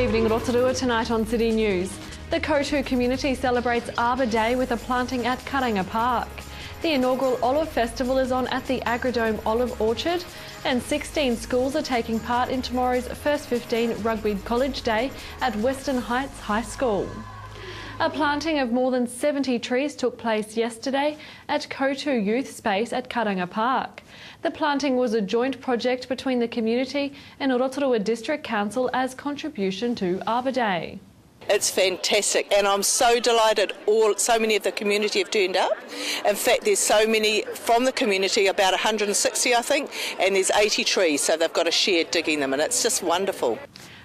evening, Rotorua, tonight on City News. The Rotorua community celebrates Arbor Day with a planting at Karanga Park. The inaugural Olive Festival is on at the Agrodome Olive Orchard, and 16 schools are taking part in tomorrow's First 15 Rugby College Day at Western Heights High School. A planting of more than 70 trees took place yesterday at Rotorua Youth Space at Karanga Park. The planting was a joint project between the community and Rotorua District Council as contribution to Arbor Day. It's fantastic, and I'm so delighted so many of the community have turned up. In fact, there's so many from the community, about 160 I think, and there's 80 trees, so they've got a shed digging them, and it's just wonderful.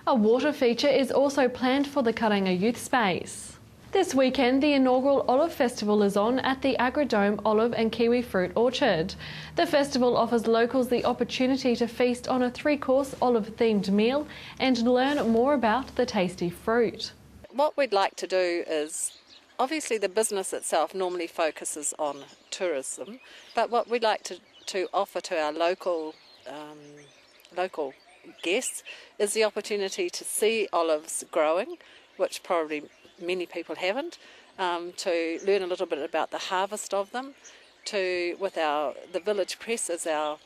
A water feature is also planned for the Karanga Youth Space. This weekend, the inaugural Olive Festival is on at the Agrodome Olive and Kiwi Fruit Orchard. The festival offers locals the opportunity to feast on a 3-course olive-themed meal and learn more about the tasty fruit. What we'd like to do is, obviously the business itself normally focuses on tourism, but what we'd like to offer to our local guests is the opportunity to see olives growing, which probably many people haven't, to learn a little bit about the harvest of them, the Village Press is our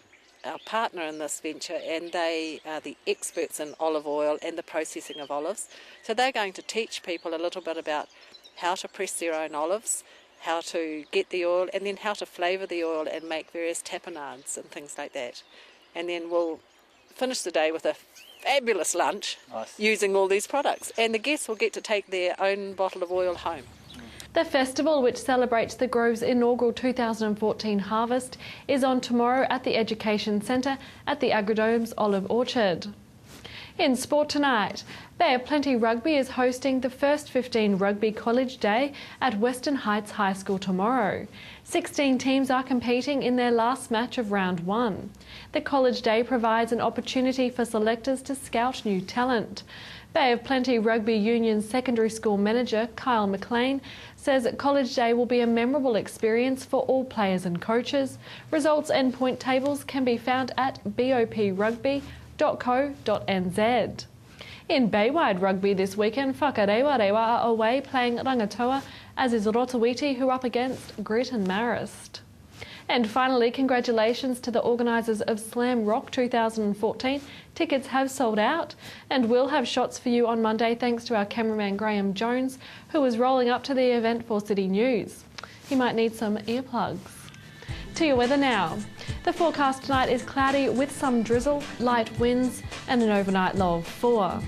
partner in this venture, and they are the experts in olive oil and the processing of olives. So they're going to teach people a little bit about how to press their own olives, how to get the oil, and then how to flavour the oil and make various tapenades and things like that. And then we'll finish the day with a fabulous lunch. Nice. Using all these products, and the guests will get to take their own bottle of oil home. The festival, which celebrates the Grove's inaugural 2014 harvest, is on tomorrow at the Education Centre at the Agrodome's Olive Orchard. In sport tonight, Bay of Plenty Rugby is hosting the First 15 Rugby College Day at Western Heights High School tomorrow. 16 teams are competing in their last match of round 1. The College Day provides an opportunity for selectors to scout new talent. Bay of Plenty Rugby Union Secondary School Manager Kyle McLean says College Day will be a memorable experience for all players and coaches. Results and point tables can be found at boprugby.co.nz. In Baywide Rugby this weekend, Whakarewa are away playing Rangatoa, as is Rotowiti, who are up against Gretton Marist. And finally, congratulations to the organisers of Slam Rock 2014. Tickets have sold out, and we'll have shots for you on Monday thanks to our cameraman Graham Jones, who is rolling up to the event for City News. He might need some earplugs. To your weather now. The forecast tonight is cloudy with some drizzle, light winds and an overnight low of 4.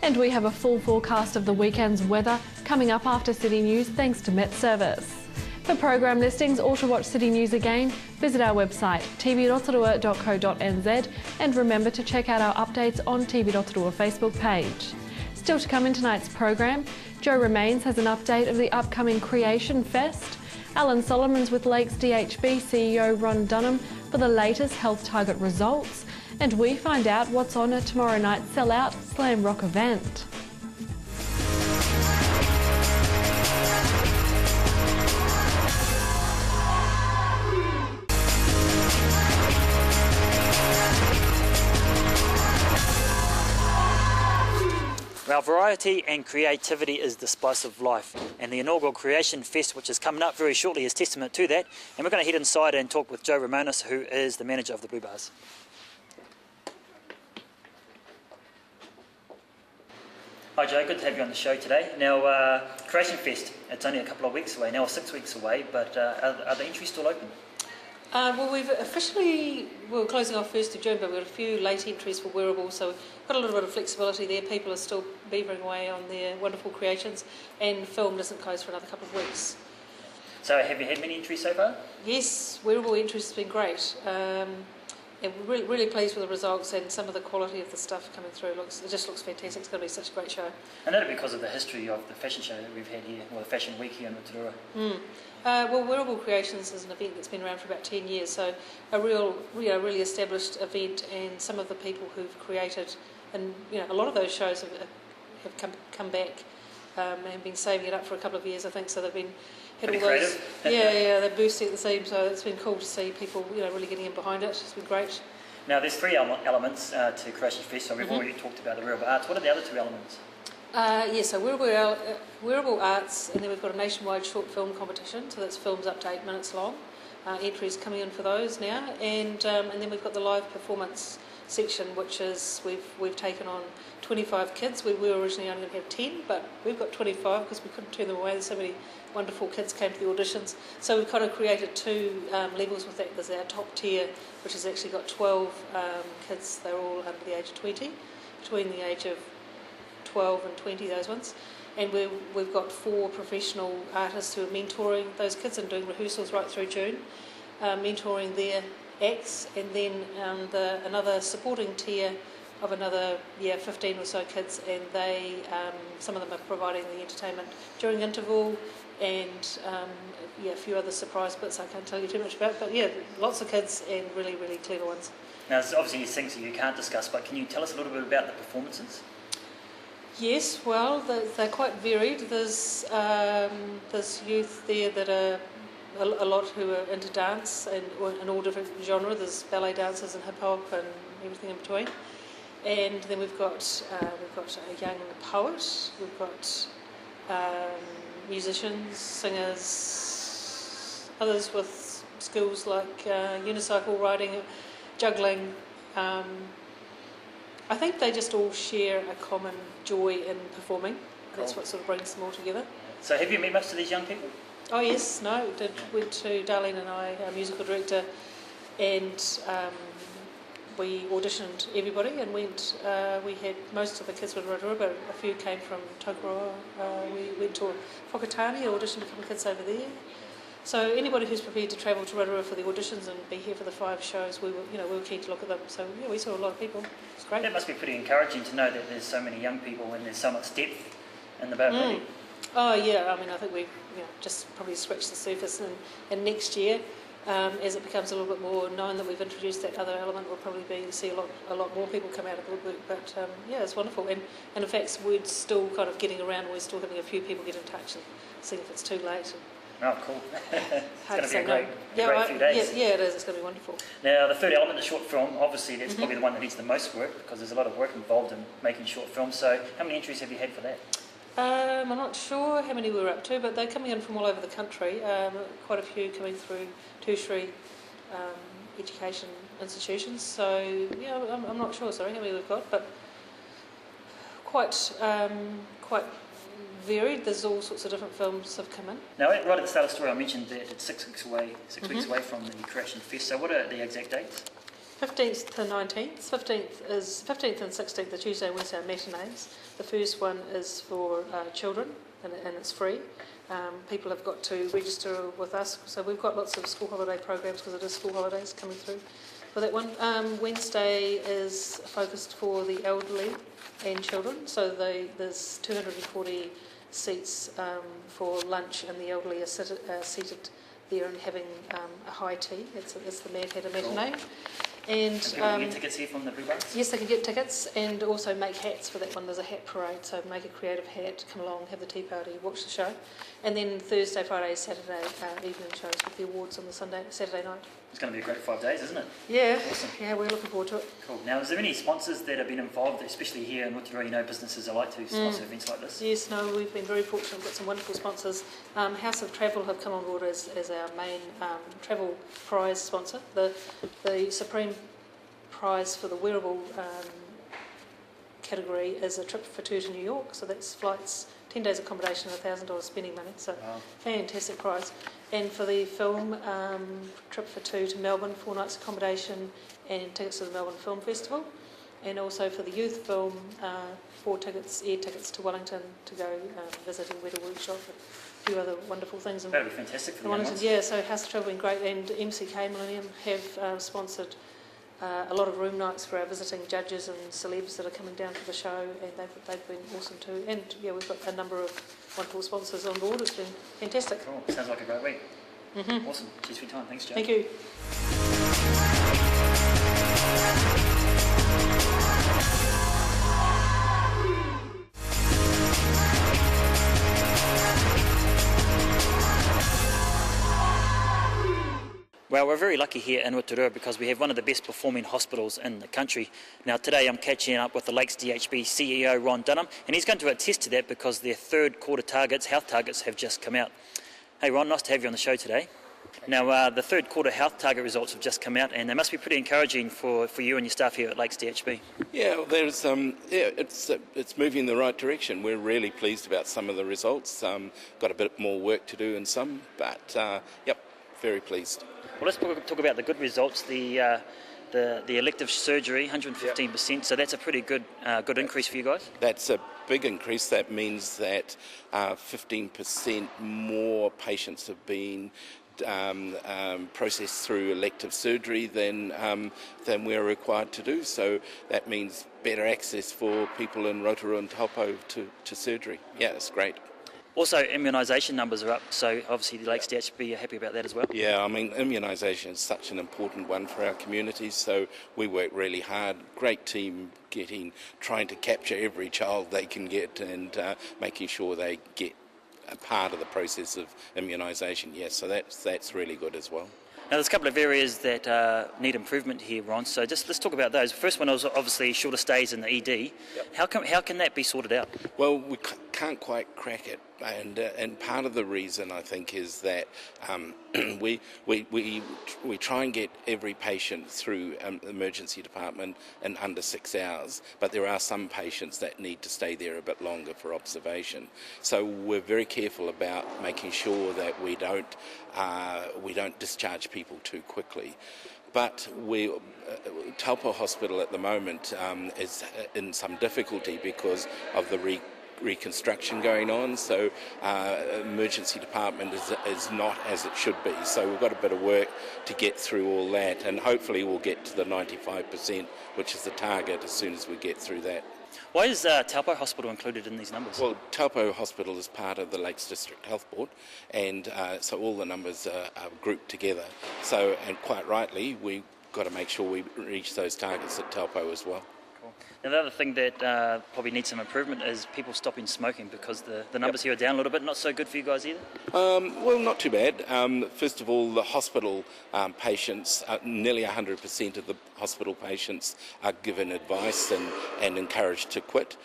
And we have a full forecast of the weekend's weather coming up after City News thanks to Met Service. For program listings or to watch City News again, visit our website tvrotorua.co.nz, and remember to check out our updates on TV Rotorua Facebook page. Still to come in tonight's program, Joe Remains has an update of the upcoming Creation Fest, Alan Solomons with Lakes DHB CEO Ron Dunham for the latest health target results, and we find out what's on a tomorrow night sellout Slam Rock event. Well, variety and creativity is the spice of life, and the inaugural Creation Fest, which is coming up very shortly, is testament to that. And we're going to head inside and talk with Joe Ramonis, who is the manager of the Blue Bars. Hi Joe, good to have you on the show today. Now, Creation Fest, it's only a couple of weeks away now, or 6 weeks away, but are the entries still open? Well, we're closing off 1st of June, but we've got a few late entries for wearables, so we've got a little bit of flexibility there. People are still beavering away on their wonderful creations, and film doesn't close for another couple of weeks. So have you had many entries so far? Yes, wearable interest has been great. And we're really pleased with the results and some of the quality of the stuff coming through. It just looks fantastic. It's going to be such a great show. And that because of the history of the fashion show that we've had here, or the Fashion Week here in Rotorua. Well, Wearable Creations is an event that's been around for about 10 years, so a really established event, and some of the people who've created, and a lot of those shows have come back and been saving it up for a couple of years, I think. So they've been had all those, they're bursting at the seams. So it's been cool to see people, really getting in behind it. It's been great. Now, there's three elements to Creation Fest. So we've already talked about the real arts. What are the other two elements? So wearable arts, and then we've got a nationwide short film competition, so that's films up to 8 minutes long. Entries coming in for those now, and then we've got the live performance section, which is we've taken on 25 kids. We were originally only going to have 10, but we've got 25 because we couldn't turn them away. There's so many wonderful kids came to the auditions. So we've kind of created two levels with that. There's our top tier, which has actually got 12 kids. They're all under the age of 20, between the age of 12 and 20, those ones. And we've got 4 professional artists who are mentoring those kids and doing rehearsals right through June, mentoring their acts, and then another supporting tier of another 15 or so kids, and they some of them are providing the entertainment during interval, and a few other surprise bits I can't tell you too much about, but lots of kids and really, really clever ones. Now, there's obviously things that you can't discuss, but can you tell us a little bit about the performances? Yes, well, they're quite varied. There's youth there that are a lot who are into dance and in all different genres. There's ballet dancers and hip hop and everything in between. And then we've got a young poet. We've got musicians, singers, others with skills like unicycle riding, juggling. I think they just all share a common joy in performing. That's what sort of brings them all together. So have you met most of these young people? Oh yes, went to Darlene and I, our musical director, and we auditioned everybody and went. We had most of the kids from Rotorua, but a few came from Rotorua. We went to Whakatane and auditioned a couple of kids over there. So anybody who's prepared to travel to Rotorua for the auditions and be here for the 5 shows, we were keen to look at them. So we saw a lot of people. It's great. That must be pretty encouraging to know that there's so many young people and there's so much depth in the Bauerfeitti. Oh yeah, I mean I think we've just probably scratched the surface, and next year, as it becomes a little bit more known that we've introduced that other element, we'll probably see a lot more people come out of the woodwork. But it's wonderful, and in fact word's still kind of getting around. We're still having a few people get in touch and seeing if it's too late. Oh, cool. It's going to be a great few days. Yeah, it is. It's going to be wonderful. Now, the third element, the short film, obviously that's probably the one that needs the most work because there's a lot of work involved in making short films. So how many entries have you had for that? I'm not sure how many we're up to, but they're coming in from all over the country. Quite a few coming through tertiary education institutions. So, I'm not sure, how many we've got, but quite varied. There's all sorts of different films have come in. Now, right at the start of the story, I mentioned that it's 6 weeks away, weeks away from the Creation Fest. So what are the exact dates? 15th to 19th. 15th and 16th are Tuesday and Wednesday matinees. The first one is for children, and it's free. People have got to register with us, so we've got lots of school holiday programs because it is school holidays coming through for that one. Wednesday is focused for the elderly and children, so there's 240 seats for lunch, and the elderly are seated there and having a high tea. It's the Mad Hatter matinee. And people can get tickets here from the Blue Bars? Yes, they can get tickets and also make hats for that one. There's a hat parade, so make a creative hat, come along, have the tea party, watch the show. And then Thursday, Friday, Saturday evening shows with the awards on the Saturday night. It's going to be a great 5 days, isn't it? Yeah, awesome. Yeah, we're looking forward to it. Cool. Now, is there any sponsors that have been involved, especially here in Rotorua? Businesses are like to sponsor events like this? Yes, no, we've been very fortunate. We've got some wonderful sponsors. House of Travel have come on board as our main travel prize sponsor. The supreme prize for the wearable category is a trip for 2 to New York, so that's flights, 10 days accommodation and $1,000 spending money, so fantastic prize. And for the film, trip for 2 to Melbourne, 4 nights accommodation and tickets to the Melbourne Film Festival. And also for the youth film, 4 tickets, air tickets to Wellington to go visit and Weta Workshop and a few other wonderful things. That would be fantastic for the Wellington. Yeah, so House of Travel has been great, and MCK Millennium have sponsored a lot of room nights for our visiting judges and celebs that are coming down to the show, and they've been awesome too. And we've got a number of wonderful sponsors on board. It's been fantastic. Cool. Sounds like a great week. Awesome. Cheers for your time. Thanks, Jo. Thank you. Well, we're very lucky here in Rotorua because we have one of the best performing hospitals in the country. Now today I'm catching up with the Lakes DHB CEO Ron Dunham, and he's going to attest to that because their third quarter targets, health targets, have just come out. Hey Ron, nice to have you on the show today. Now the third quarter health target results have just come out, and they must be pretty encouraging for you and your staff here at Lakes DHB. Yeah, it's moving in the right direction. We're really pleased about some of the results. Got a bit more work to do in some, but very pleased. Well, let's talk about the good results. The elective surgery, 115%. So that's a pretty good increase for you guys. That's a big increase. That means that 15% more patients have been processed through elective surgery than we're required to do. So that means better access for people in Rotorua and Taupo to surgery. Yeah, it's great. Also, immunisation numbers are up, so obviously the Lakes DHB are happy about that as well. Yeah, I mean, immunisation is such an important one for our communities, so we work really hard. Great team trying to capture every child they can get and making sure they get a part of the process of immunisation. Yes, so that's really good as well. Now, there's a couple of areas that need improvement here, Ron, so just let's talk about those. The first one was obviously shorter stays in the ED. Yep. How can that be sorted out? Well, we can't quite crack it, and part of the reason, I think, is that we try and get every patient through the emergency department in under 6 hours, but there are some patients that need to stay there a bit longer for observation. So we're very careful about making sure that we don't discharge people too quickly. But Taupo Hospital at the moment is in some difficulty because of the reconstruction going on, so emergency department is not as it should be. So we've got a bit of work to get through all that, and hopefully we'll get to the 95%, which is the target, as soon as we get through that. Why is Taupo Hospital included in these numbers? Well, Taupo Hospital is part of the Lakes District Health Board, and so all the numbers are grouped together. So, and quite rightly, we've got to make sure we reach those targets at Taupo as well. Now, the other thing that probably needs some improvement is people stopping smoking, because the numbers here are down a little bit. Not so good for you guys either? Well, not too bad. First of all, the hospital patients, nearly 100% of the hospital patients are given advice and encouraged to quit.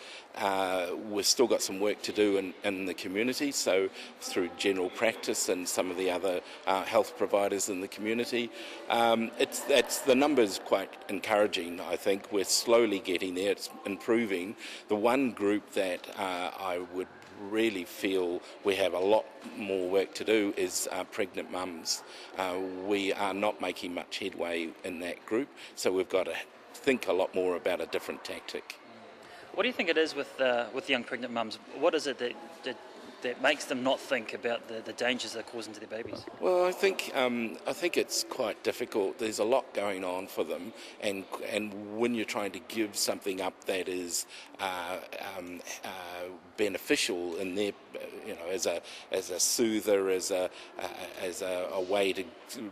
We've still got some work to do in the community, so through general practice and some of the other health providers in the community. The numbers quite encouraging, I think. We're slowly getting there. It's improving. The one group that I would really feel we have a lot more work to do is pregnant mums. We are not making much headway in that group, so we've got to think a lot more about a different tactic. What do you think it is with young pregnant mums? What is it that makes them not think about the dangers they're causing to their babies? Well, I think it's quite difficult. There's a lot going on for them, and when you're trying to give something up that is beneficial in their, as a soother, as a way to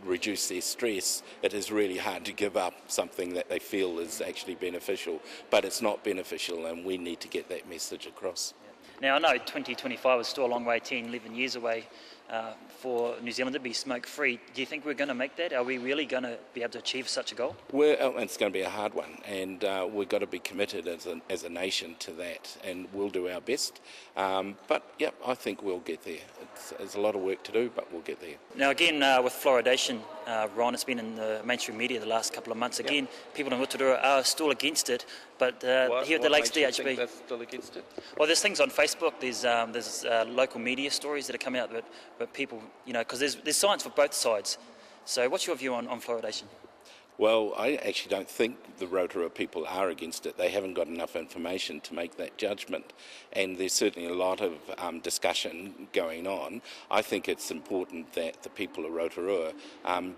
reduce their stress, it is really hard to give up something that they feel is actually beneficial. But it's not beneficial, and we need to get that message across. Now, I know 2025 is still a long way, 10, 11 years away for New Zealand to be smoke-free. Do you think we're going to make that? Are we really going to be able to achieve such a goal? It's going to be a hard one, and we've got to be committed as a nation to that, and we'll do our best. But, yeah, I think we'll get there. There's a lot of work to do, but we'll get there. Now, again, with fluoridation, Ron, it's been in the mainstream media the last couple of months. Again, people in Rotorua are still against it, but here at the Lakes DHB... They're still against it? Well, there's things on Facebook, there's local media stories that are coming out, but people, because there's science for both sides. So what's your view on fluoridation? Well, I actually don't think the Rotorua people are against it. They haven't got enough information to make that judgment, and there's certainly a lot of discussion going on. I think it's important that the people of Rotorua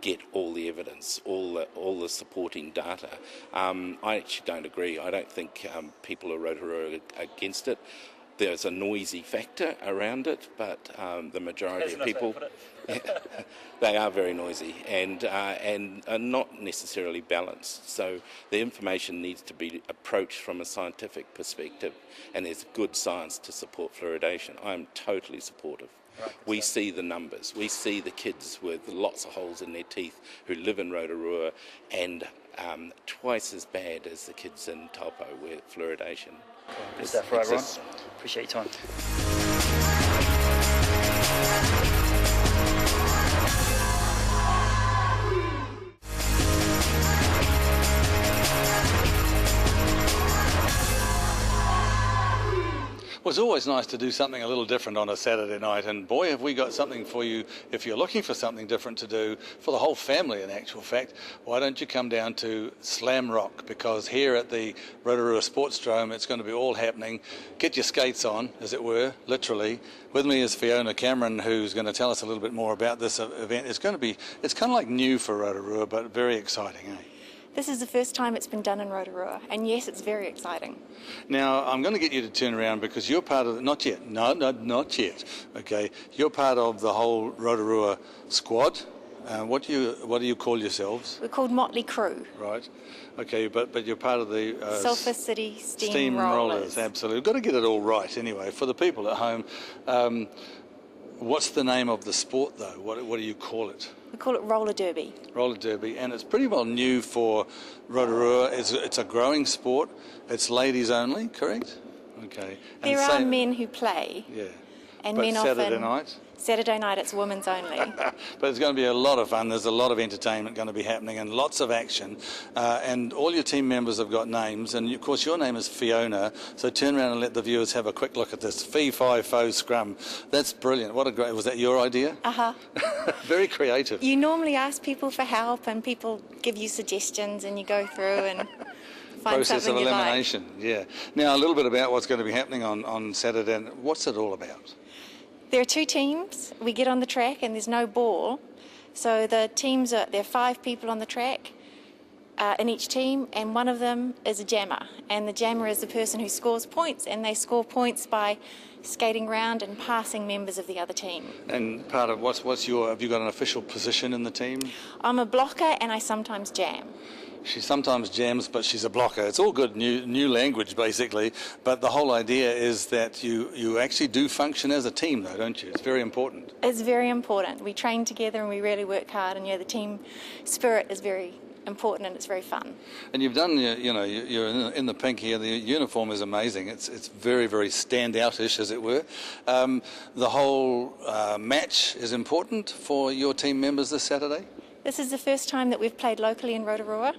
get all the evidence, all the supporting data. I actually don't agree. I don't think people of Rotorua are against it. There's a noisy factor around it, but the majority of people, they are very noisy and are not necessarily balanced. So the information needs to be approached from a scientific perspective, and there's good science to support fluoridation. I'm totally supportive. We see the numbers. We see the kids with lots of holes in their teeth who live in Rotorua, and twice as bad as the kids in Taupo with fluoridation. Good stuff, right, Ron? Appreciate your time. Well, it's always nice to do something a little different on a Saturday night, and boy, have we got something for you if you're looking for something different to do for the whole family, in actual fact. Why don't you come down to Slam Rock, because here at the Rotorua Sports Drome it's going to be all happening. Get your skates on, as it were, literally. With me is Fiona Cameron, who's going to tell us a little bit more about this event. It's kind of like new for Rotorua, but very exciting, eh? This is the first time it's been done in Rotorua, and yes, it's very exciting. Now, I'm going to get you to turn around because you're part of not yet. No, not yet. Okay, you're part of the whole Rotorua squad. What do you call yourselves? We're called Motley Crew. Right. Okay, but you're part of the Sulphur City Steam Rollers. Absolutely. We've got to get it all right anyway. For the people at home, what's the name of the sport though? What do you call it? We call it roller derby. Roller derby, and it's pretty well new for Rotorua. It's a growing sport. It's ladies only, correct? Okay. There are men who play. Yeah. And but men Saturday often. night? Saturday night it's women's only. But it's going to be a lot of fun. There's a lot of entertainment going to be happening and lots of action. And all your team members have got names. And, of course, your name is Fiona. So turn around and let the viewers have a quick look at this. Fee, fi, fo, scrum. That's brilliant. What a great... Was that your idea? Uh-huh. Very creative. You normally ask people for help and people give you suggestions and you go through and find Process something of you like. elimination, yeah. Now, a little bit about what's going to be happening on Saturday. What's it all about? There are two teams. We get on the track and there's no ball. So the teams there are 5 people on the track in each team, and one of them is a jammer. And the jammer is the person who scores points, and they score points by skating around and passing members of the other team. And part of what's your... Have you got an official position in the team? I'm a blocker and I sometimes jam. She sometimes jams, but she's a blocker. It's all good new language, basically. But the whole idea is that you actually do function as a team, though, don't you? It's very important. It's very important. We train together and we really work hard, and the team spirit is very important and it's very fun. And you've done, you're in the pink here. The uniform is amazing. It's very, very stand-out-ish, as it were. The whole match is important for your team members this Saturday? This is the first time that we've played locally in Rotorua.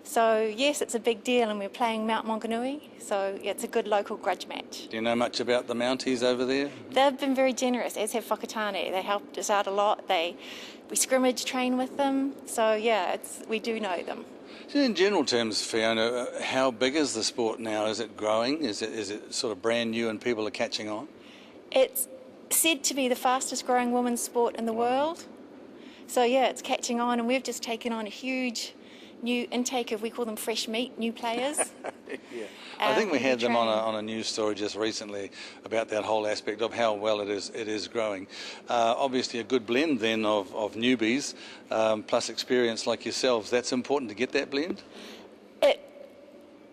So, yes, it's a big deal, and we're playing Mount Maunganui, so it's a good local grudge match. Do you know much about the Mounties over there? They've been very generous, as have Whakatane. They helped us out a lot. We scrimmage train with them, so, yeah, we do know them. So in general terms, Fiona, how big is the sport now? Is it growing? Is it sort of brand new and people are catching on? It's said to be the fastest growing women's sport in the world. So, yeah, it's catching on, and we've just taken on a huge new intake of, we call them fresh meat, new players. Yeah. I think we had them on a news story just recently about that whole aspect of how well it is growing. Obviously a good blend then of newbies plus experience like yourselves. That's important to get that blend? It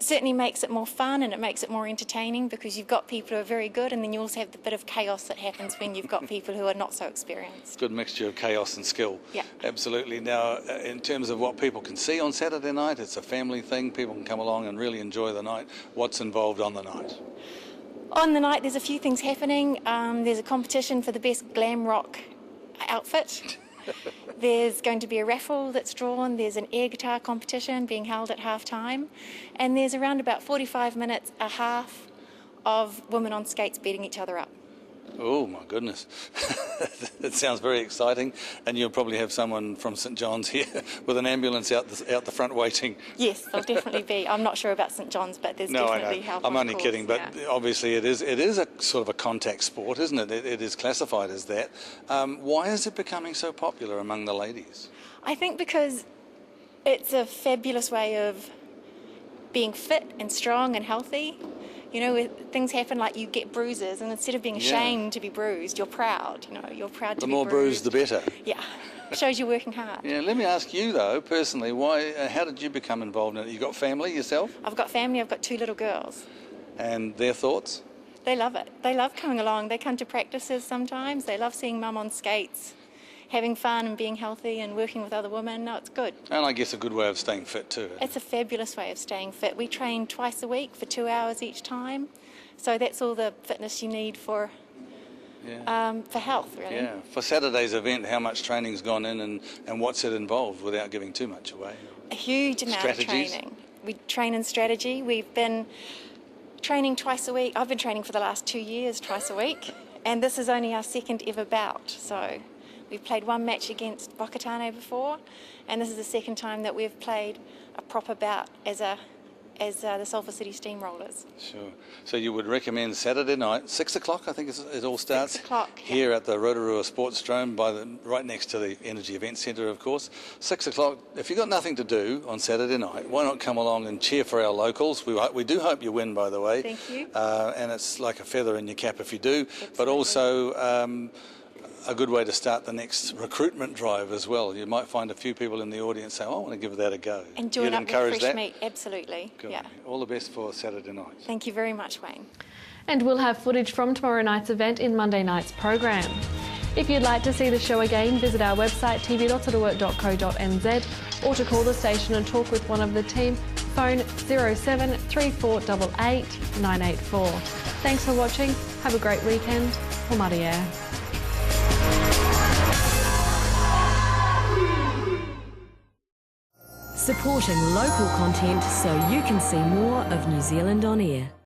certainly makes it more fun and it makes it more entertaining, because you've got people who are very good, and then you also have the bit of chaos that happens when you've got people who are not so experienced. Good mixture of chaos and skill. Yeah. Absolutely. Now, in terms of what people can see on Saturday night, it's a family thing. People can come along and really enjoy the night. What's involved on the night? On the night, there's a few things happening. There's a competition for the best glam rock outfit. There's going to be a raffle that's drawn. There's an air guitar competition being held at half-time. And there's around about 45 minutes, a half, of women on skates beating each other up. Oh, my goodness. It sounds very exciting. And you'll probably have someone from St John's here with an ambulance out the front waiting. Yes, there'll definitely be. I'm not sure about St John's, but there's definitely help. I'm only kidding, but yeah. Obviously it is a sort of a contact sport, isn't it? It is classified as that. Why is it becoming so popular among the ladies? I think because it's a fabulous way of being fit and strong and healthy. You know, things happen like you get bruises, and instead of being ashamed to be bruised, you're proud. You know, you're proud to be bruised. The more bruised, the better. Yeah, shows you're working hard. Yeah, let me ask you though, personally, how did you become involved in it? You got family yourself? I've got family. I've got 2 little girls. And their thoughts? They love it. They love coming along. They come to practices sometimes. They love seeing mum on skates, having fun and being healthy and working with other women. No, it's good. And I guess a good way of staying fit too. It's a fabulous way of staying fit. We train twice a week for 2 hours each time. So that's all the fitness you need for health, really. Yeah. For Saturday's event, how much training's gone in and what's it involved without giving too much away? A huge amount of training. We train in strategy. We've been training twice a week. I've been training for the last 2 years twice a week, and this is only our second ever bout. So we've played one match against Whakatane before, and this is the second time that we've played a proper bout as the Sulphur City Steamrollers. Sure. So you would recommend Saturday night, 6 o'clock, I think it all starts. 6 o'clock. Here at the Rotorua Sports Drome, right next to the Energy Event Centre, of course. 6 o'clock. If you've got nothing to do on Saturday night, why not come along and cheer for our locals? We do hope you win, by the way. Thank you. And it's like a feather in your cap if you do. Absolutely. But also a good way to start the next recruitment drive as well. You might find a few people in the audience say, I want to give that a go. And join You'd up with encourage fresh that? meat, absolutely. Good. Yeah. All the best for Saturday night. Thank you very much, Wayne. And we'll have footage from tomorrow night's event in Monday night's program. If you'd like to see the show again, visit our website tvrotorua.co.nz, or to call the station and talk with one of the team, phone 07 3488 984. Thanks for watching. Have a great weekend. Homaria. Supporting local content so you can see more of New Zealand on air.